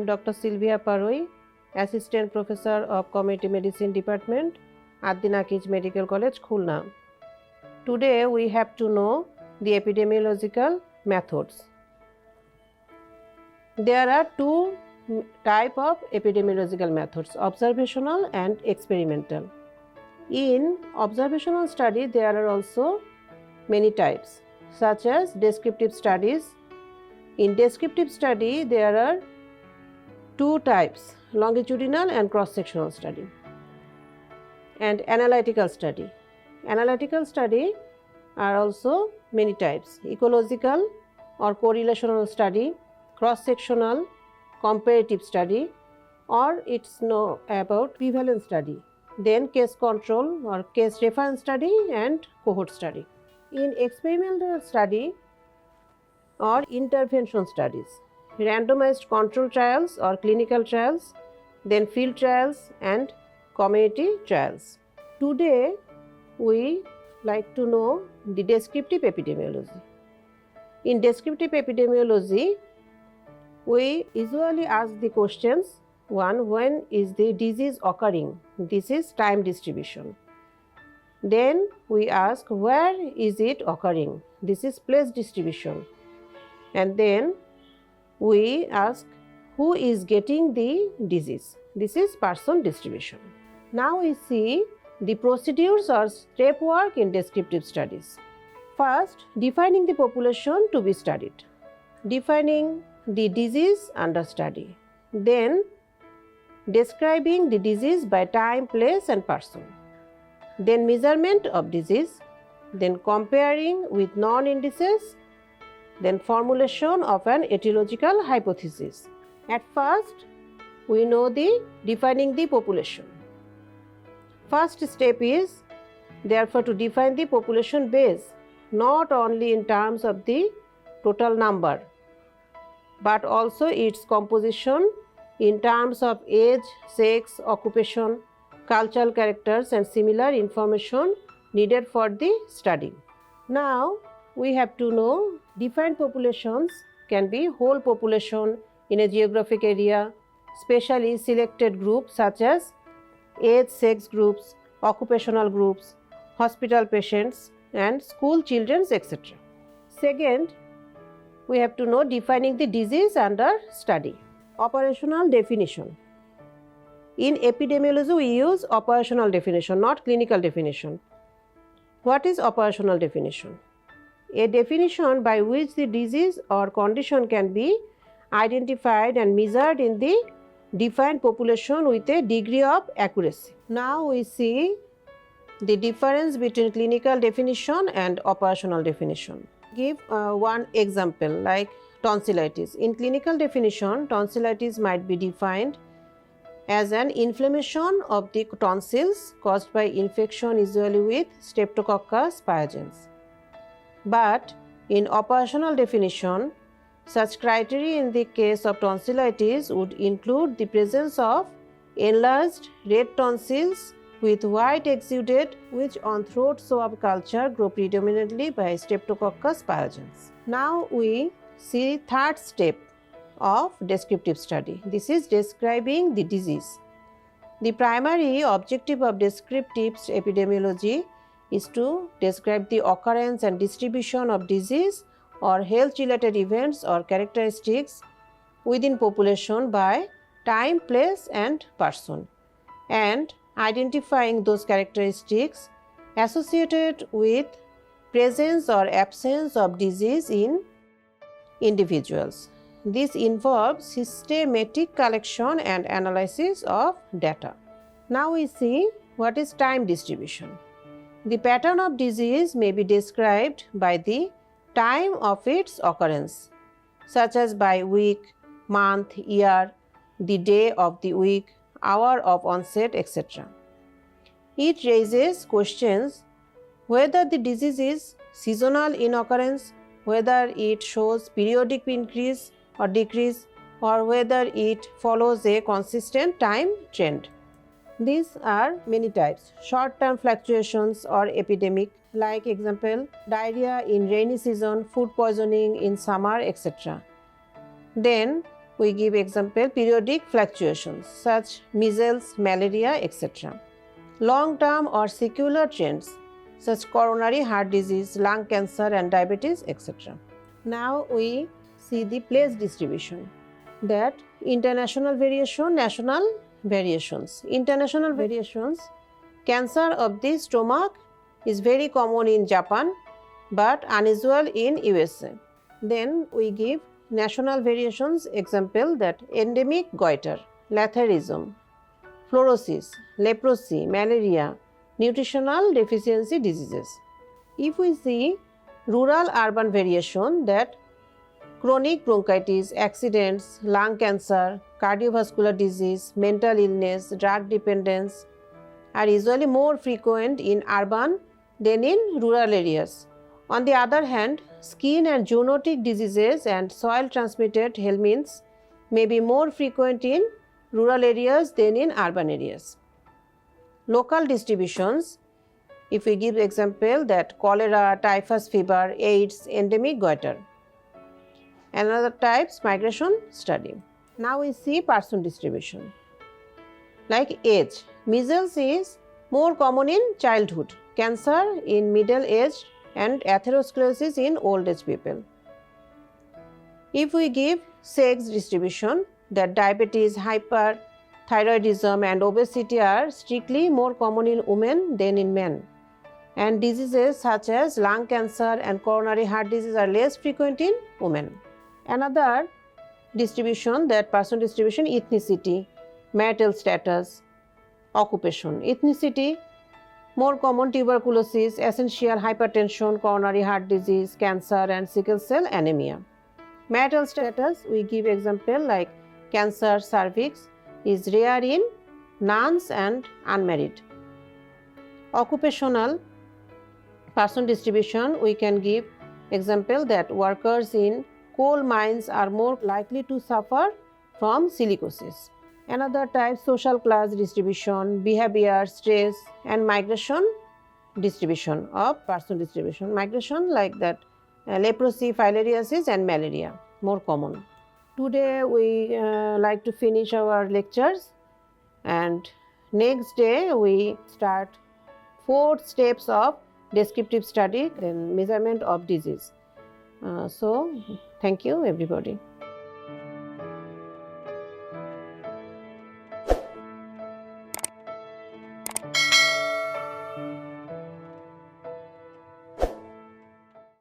Dr. Silvia Paroi, Assistant Professor of Community Medicine Department at the Akij Medical College, Khulna. Today we have to know the epidemiological methods. There are two types of epidemiological methods, observational and experimental. In observational study, there are also many types, such as descriptive studies. In descriptive study, there are two types, longitudinal and cross-sectional study, and analytical study. Analytical study are also many types, ecological or correlational study, cross-sectional, comparative study, or it's know about prevalence study, then case control or case reference study and cohort study. In experimental study or intervention studies, randomized control trials or clinical trials, then field trials and community trials. Today we like to know the descriptive epidemiology. In descriptive epidemiology, we usually ask the questions: one, when is the disease occurring? This is time distribution. Then we ask, where is it occurring? This is place distribution. And then we ask, who is getting the disease? This is person distribution. Now we see the procedures or step work in descriptive studies. First, defining the population to be studied. Defining the disease under study. Then, describing the disease by time, place and person. Then measurement of disease. Then comparing with non-indices. Then formulation of an etiological hypothesis. At first, we know the defining the population. First step is therefore to define the population base, not only in terms of the total number, but also its composition in terms of age, sex, occupation, cultural characters and similar information needed for the study. Now we have to know defined populations can be whole population in a geographic area, specially selected groups such as age, sex groups, occupational groups, hospital patients and school children, etc. Second, we have to know defining the disease under study. Operational definition. In epidemiology, we use operational definition, not clinical definition. What is operational definition? A definition by which the disease or condition can be identified and measured in the defined population with a degree of accuracy. Now we see the difference between clinical definition and operational definition. Give one example like tonsillitis. In clinical definition, tonsillitis might be defined as an inflammation of the tonsils caused by infection usually with Streptococcus pyogenes. But in operational definition, such criteria in the case of tonsillitis would include the presence of enlarged red tonsils with white exudate which on throat swab culture grow predominantly by Streptococcus pyogenes. Now we see third step of descriptive study. This is describing the disease. The primary objective of descriptive epidemiology is to describe the occurrence and distribution of disease or health-related events or characteristics within population by time, place and person, and identifying those characteristics associated with presence or absence of disease in individuals. This involves systematic collection and analysis of data. Now we see what is time distribution. The pattern of disease may be described by the time of its occurrence, such as by week, month, year, the day of the week, hour of onset, etc. It raises questions whether the disease is seasonal in occurrence, whether it shows periodic increase or decrease, or whether it follows a consistent time trend. These are many types. Short-term fluctuations or epidemic, like example, diarrhea in rainy season, food poisoning in summer, etc. Then we give example periodic fluctuations such measles, malaria, etc. Long-term or secular trends such coronary heart disease, lung cancer and diabetes, etc. Now we see the place distribution, that international variation, national variations. International variations, cancer of the stomach is very common in Japan but unusual in USA. Then we give national variations, example that endemic goiter, letharism, fluorosis, leprosy, malaria, nutritional deficiency diseases. If we see rural-urban variation, that chronic bronchitis, accidents, lung cancer, cardiovascular disease, mental illness, drug dependence are usually more frequent in urban than in rural areas. On the other hand, skin and zoonotic diseases and soil-transmitted helminths may be more frequent in rural areas than in urban areas. Local distributions, if we give example that cholera, typhus fever, AIDS, endemic goiter. Another types, migration study. Now we see person distribution. Like age, measles is more common in childhood, cancer in middle age and atherosclerosis in old age people. If we give sex distribution, that diabetes, hyperthyroidism and obesity are strictly more common in women than in men, and diseases such as lung cancer and coronary heart disease are less frequent in women. Another distribution, that person distribution, ethnicity, marital status, occupation. Ethnicity, more common tuberculosis, essential hypertension, coronary heart disease, cancer and sickle cell anemia. Marital status, we give example like cancer cervix is rare in nuns and unmarried. Occupational person distribution, we can give example that workers in coal mines are more likely to suffer from silicosis. Another type, social class distribution, behavior, stress and migration distribution of person distribution. Migration like that leprosy, filariasis and malaria, more common. Today we like to finish our lectures, and next day we start 4 steps of descriptive study and measurement of disease. So thank you everybody.